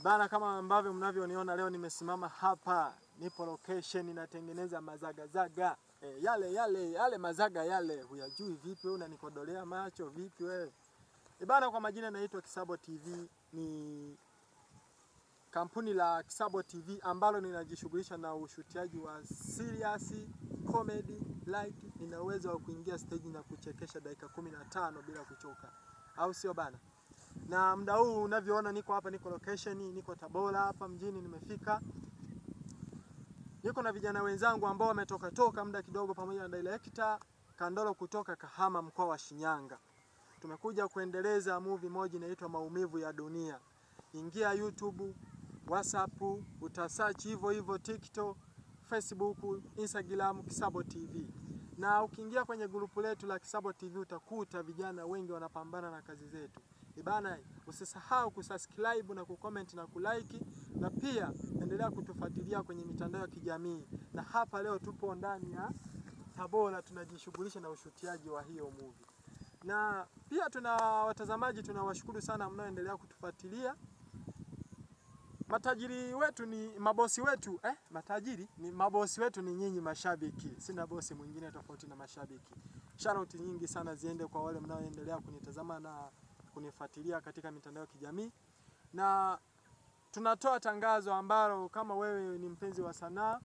Bana, kama ambavyo mnavyoniona leo nimesimama hapa, nipo location natengeneza mazagazaga. Yale mazaga yale, huyajui vipi wewe, unanikodolea macho vipi wewe? Bana, kwa majina naitwa Kisabo TV, ni kampuni la Kisabo TV ambalo ninajishughulisha na ushutiaji wa serious comedy like. Nina uwezo wa kuingia stage na kuchekesha dakika 15 bila kuchoka, au sio bana? Na muda huu unavyoona niko hapa, niko location, niko Tabora hapa mjini nimefika. Niko na vijana wenzangu ambao wametoka muda kidogo pamoja na director Kandolo kutoka Kahama, mkoa wa Shinyanga. Tumekuja kuendeleza movie moja inaitwa Maumivu ya Dunia. Ingia YouTube, WhatsApp, utasearch hivyo TikTok, Facebook, Instagram Kisabo TV. Na ukiingia kwenye grupu letu la Kisabo TV utakuta vijana wengi wanapambana na kazi zetu. Bana, usisahau kusubscribe na kucomment na kulike, na pia endelea kutufuatilia kwenye mitandao ya kijamii. Na hapa leo tupo ndani ya Tabora, tunajishughulisha na ushutiaji wa hiyo movie. Na pia tuna watazamaji, tunawashukuru sana mnaoendelea kutufuatilia. Matajiri wetu ni mabosi wetu, matajiri ni mabosi wetu ni nyinyi mashabiki. Sina bosi mwingine tofauti na mashabiki. Shout nyingi sana ziende kwa wale mnaoendelea kunitazama na kunifuatilia katika mitandao ya kijamii. Na tunatoa tangazo ambalo kama wewe ni mpenzi wa sanaa,